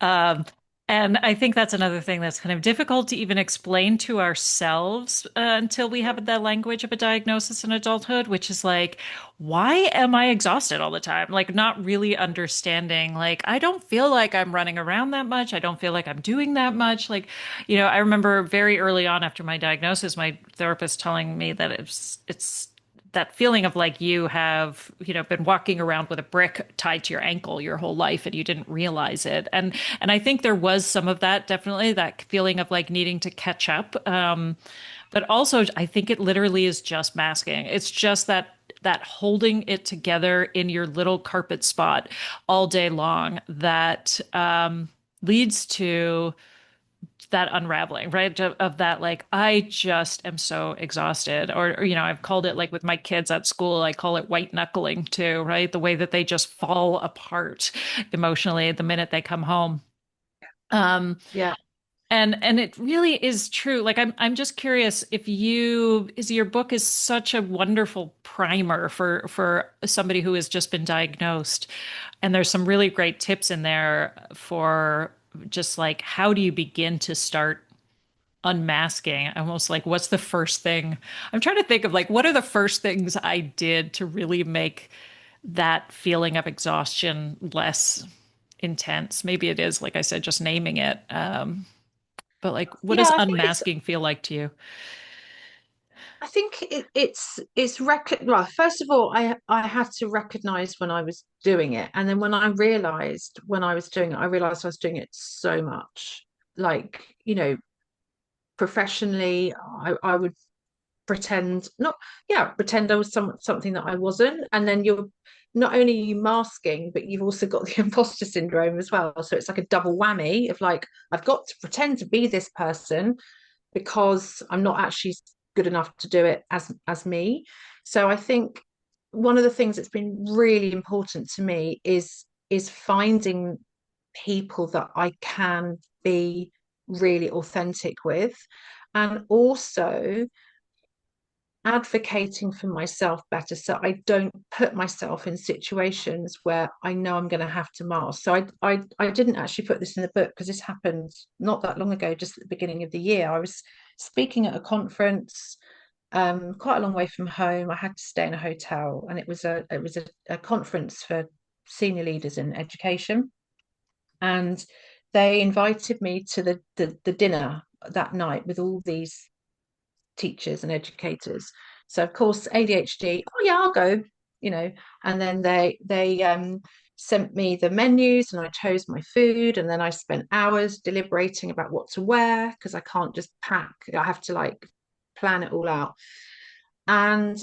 Um, and I think that's another thing that's kind of difficult to even explain to ourselves until we have the language of a diagnosis in adulthood, which is like, why am I exhausted all the time? Like, not really understanding, like, I don't feel like I'm running around that much. I don't feel like I'm doing that much. Like, I remember very early on after my diagnosis, my therapist telling me that it's that feeling of like you have, been walking around with a brick tied to your ankle your whole life and you didn't realize it. And I think there was some of that, definitely that feeling of like needing to catch up. But also I think it literally is just masking. It's just that holding it together in your little carpet spot all day long that leads to that unraveling, right? Of that, like, I just am so exhausted. Or, I've called it like with my kids at school, I call it white knuckling too, right? The way that they just fall apart emotionally the minute they come home. Um, Yeah. and it really is true. Like I'm just curious if your book is such a wonderful primer for somebody who has just been diagnosed. And there's some really great tips in there for just like how do you begin to start unmasking? Almost like what's the first thing? I'm trying to think of like what are the first things I did to really make that feeling of exhaustion less intense. Maybe it is, like I said, just naming it. But like, what Yeah, does I think it's unmasking feel like to you? I think well, first of all, I had to recognize when I was doing it, and then when I realized when I was doing it, I realized I was doing it so much. Like, professionally, I would pretend not pretend I was something that I wasn't, and then you're not only are you masking, but you've also got the imposter syndrome as well. So it's like a double whammy of like I've got to pretend to be this person because I'm not actually good enough to do it as me. So I think one of the things that's been really important to me is finding people that I can be really authentic with, and also advocating for myself better so I don't put myself in situations where I know I'm going to have to mask. So I didn't actually put this in the book because this happened not that long ago, just at the beginning of the year. I was speaking at a conference quite a long way from home. I had to stay in a hotel, and it was a conference for senior leaders in education, and they invited me to the dinner that night with all these teachers and educators. So of course ADHD, oh yeah, I'll go, you know, and then they sent me the menus and I chose my food, and then I spent hours deliberating about what to wear because I can't just pack. I have to like plan it all out. And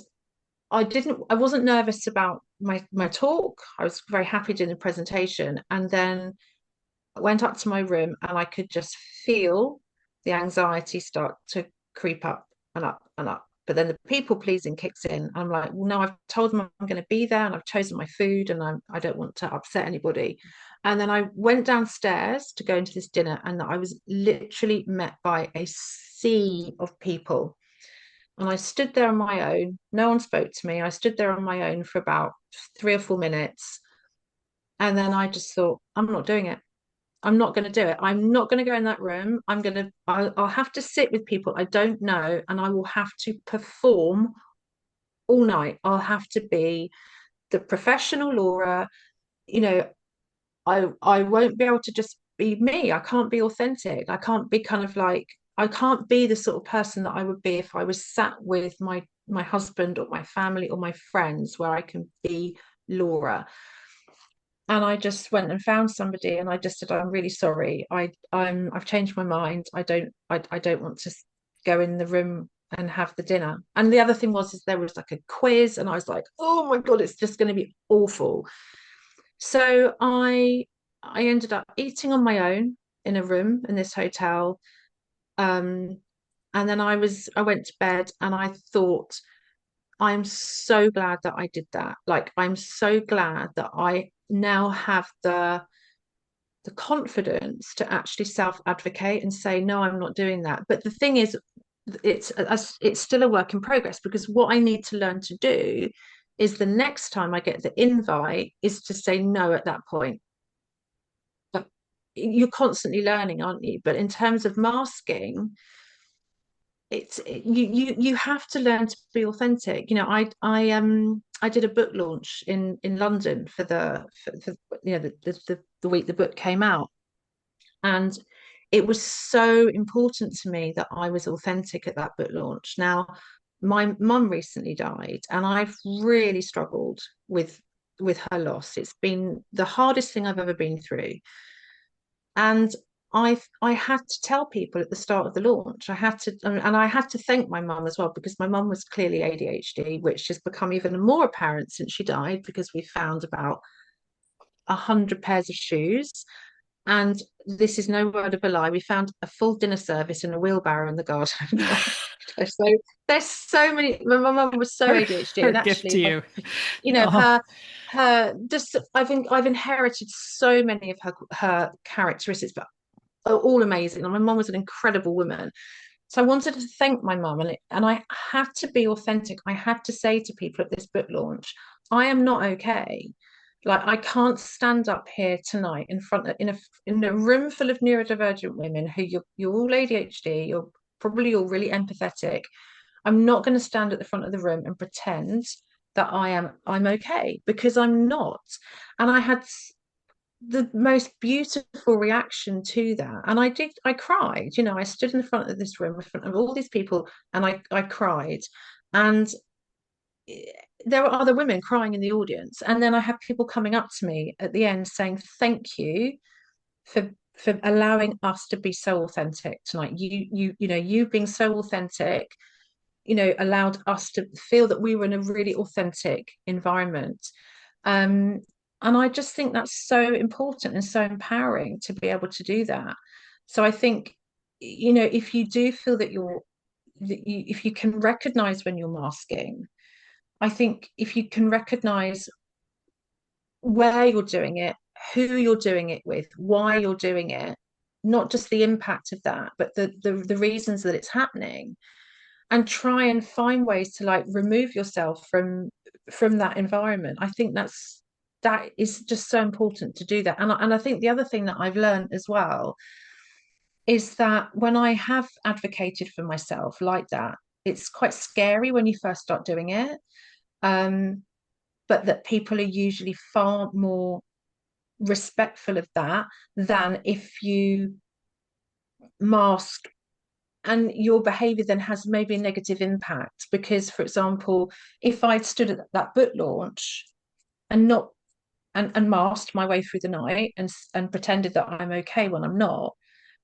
I wasn't nervous about my talk. I was very happy doing the presentation. And then I went up to my room and I could just feel the anxiety start to creep up and up and up. But then the people pleasing kicks in. I'm like, well, no, I've told them I'm going to be there and I've chosen my food and I don't want to upset anybody. And then I went downstairs to go into this dinner, and I was literally met by a sea of people. And I stood there on my own. No one spoke to me. I stood there on my own for about 3 or 4 minutes. And then I just thought, I'm not doing it. I'm not going to do it. I'm not going to go in that room. I'll have to sit with people I don't know, and I will have to perform all night. I'll have to be the professional Laura. You know, I won't be able to just be me. I can't be authentic. I can't be kind of like, I can't be the sort of person that I would be if I was sat with my husband or my family or my friends where I can be Laura. And I just went and found somebody and I just said, I'm really sorry. I've changed my mind. I don't want to go in the room and have the dinner. And the other thing was is there was like a quiz and I was like, oh my God, it's just going to be awful. So I ended up eating on my own in a room in this hotel. Um, and then I went to bed and I thought, I'm so glad that I did that. Like, I'm so glad that I now have the confidence to actually self-advocate and say, no, I'm not doing that. But the thing is, it's still a work in progress because what I need to learn to do is the next time I get the invite is to say no at that point. But you're constantly learning, aren't you? But in terms of masking, you have to learn to be authentic. I did a book launch in London for the week the book came out, and it was so important to me that I was authentic at that book launch. Now, my mum recently died, and I've really struggled with her loss. It's been the hardest thing I've ever been through. And I had to tell people at the start of the launch. I had to, and I had to thank my mum as well because my mum was clearly ADHD, which has become even more apparent since she died because we found about 100 pairs of shoes. And this is no word of a lie. We found a full dinner service in a wheelbarrow in the garden. So there's so many. My mum was so ADHD, Her and gift to actually, you. Oh. her just I've inherited so many of her characteristics, but all amazing. And my mum was an incredible woman. So I wanted to thank my mum, and I had to be authentic. I had to say to people at this book launch, I am not okay. Like, I can't stand up here tonight in front of in a room full of neurodivergent women who you're all ADHD, you're probably all really empathetic. I'm not going to stand at the front of the room and pretend that I'm okay because I'm not. And I had the most beautiful reaction to that. And I cried, I stood in the front of this room in front of all these people and I cried. And there were other women crying in the audience. And then I had people coming up to me at the end saying, thank you for allowing us to be so authentic tonight. You being so authentic, allowed us to feel that we were in a really authentic environment. Um, and I just think that's so important and so empowering to be able to do that. So I think, if you do feel if you can recognize when you're masking, I think if you can recognize where you're doing it, who you're doing it with, why you're doing it, not just the impact of that, but the reasons that it's happening, and try and find ways to like remove yourself from that environment. I think that is just so important to do that. And I think the other thing that I've learned as well is that when I have advocated for myself like that, it's quite scary when you first start doing it. Um, but that people are usually far more respectful of that than if you mask and your behavior then has maybe a negative impact. Because, for example, if I'd stood at that book launch and not and masked my way through the night and pretended that I'm okay when I'm not,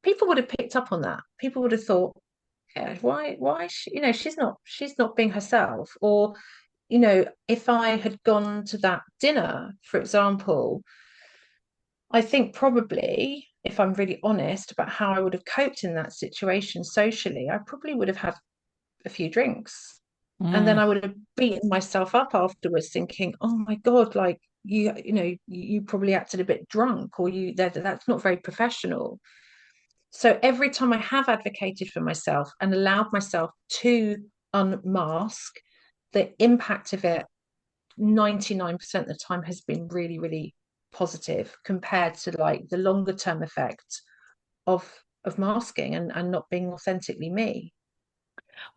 people would have picked up on that. People would have thought, yeah, why she, she's not being herself. Or, if I had gone to that dinner, for example, I think probably, if I'm really honest about how I would have coped in that situation socially, I probably would have had a few drinks. And then Mm. I would have beaten myself up afterwards, thinking, oh my God, like you probably acted a bit drunk, or that's not very professional. So every time I have advocated for myself and allowed myself to unmask, the impact of it 99% of the time has been really, really positive compared to like the longer term effect of masking and not being authentically me.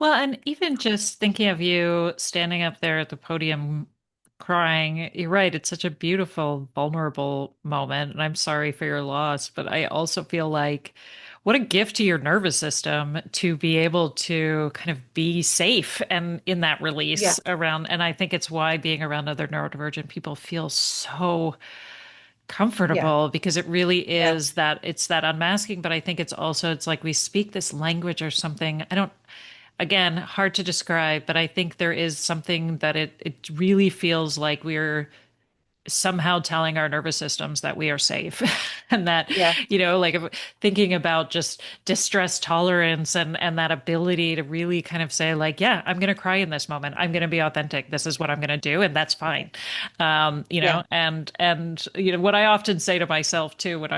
Well, and even just thinking of you standing up there at the podium crying. You're right. It's such a beautiful, vulnerable moment. And I'm sorry for your loss, but I also feel like what a gift to your nervous system to be able to kind of be safe and in that Yeah, release around. And I think it's why being around other neurodivergent people feels so yeah, comfortable because it really yeah, is that it's that unmasking. But I think it's also, it's like we speak this language or something. I don't, again, hard to describe, but I think there is something that it really feels like we're somehow telling our nervous systems that we are safe and that, yeah, like thinking about just distress tolerance and that ability to really kind of say like, yeah, I'm going to cry in this moment. I'm going to be authentic. This is what I'm going to do. And that's fine. yeah, And what I often say to myself too, when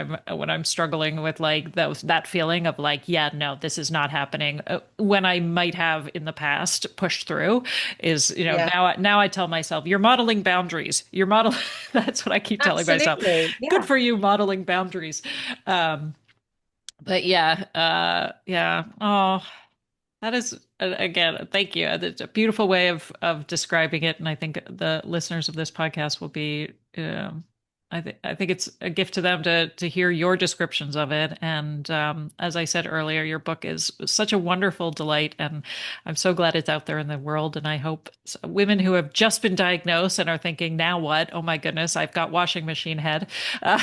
I'm struggling with like that feeling of like, yeah, no, this is not happening, when I might have in the past pushed through is, yeah. now I tell myself, you're modeling boundaries. You're modeling. That's what I keep telling myself. Absolutely. Good Yeah. for you, modeling boundaries. Um, but yeah, yeah. Oh, that is again, thank you. It's a beautiful way of describing it, and I think the listeners of this podcast will be. I think it's a gift to them to hear your descriptions of it. And as I said earlier, your book is such a wonderful delight, and I'm so glad it's out there in the world. And I hope women who have just been diagnosed and are thinking, "Now what? Oh my goodness, I've got washing machine head." Uh,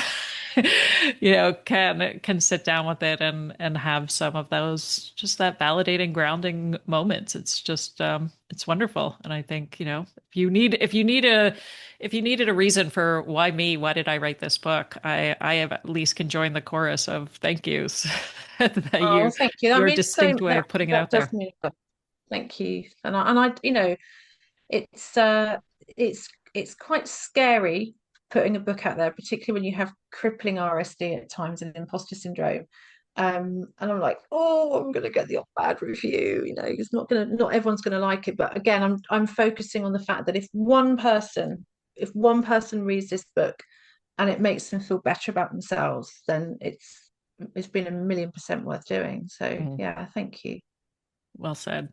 can sit down with it and have some of those just that validating grounding moments. It's just it's wonderful. And I think, if you needed a reason for why me, why did I write this book, I have at least can join the chorus of thank yous that Oh, thank you. That your means so distinct way that of putting it that out does there. mean a lot. Thank you. And I, it's it's quite scary putting a book out there, particularly when you have crippling RSD at times and imposter syndrome. And I'm like, oh, I'm gonna get the bad review. It's not everyone's gonna like it. But again, I'm focusing on the fact that if one person reads this book and it makes them feel better about themselves, then it's been 1,000,000% worth doing. So Mhm. yeah, thank you. Well said.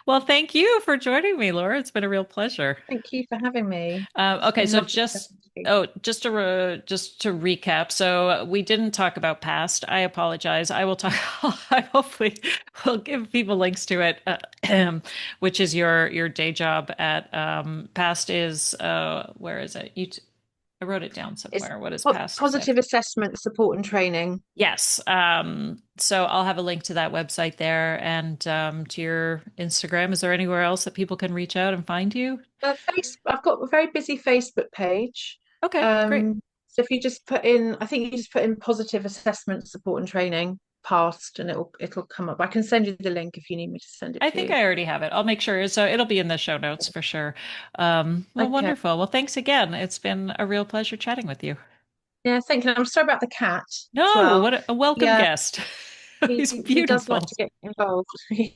Well, thank you for joining me, Laura. It's been a real pleasure. Thank you for having me. It's Okay, been so lovely just chatting to you. oh, just to recap. So we didn't talk about past. I apologize. I will talk. I hopefully will give people links to it, which is your day job at past is where is it? I wrote it down It's somewhere. What does past say? positive assessment, support and training. Yes. So I'll have a link to that website there and to your Instagram. Is there anywhere else that people can reach out and find you? I've got a very busy Facebook page. Okay, great. So if you just put in, I think you just put in positive assessment, support and training past, and it'll come up. I can send you the link if you need me to send it I to think you. I already have it. I'll make sure. So it'll be in the show notes for sure. Well, Okay. wonderful. Well, thanks again. It's been a real pleasure chatting with you. Yeah, thank you. I'm sorry about the cat as No, well. what a welcome Yeah, guest. he He's he does like beautiful. to get involved.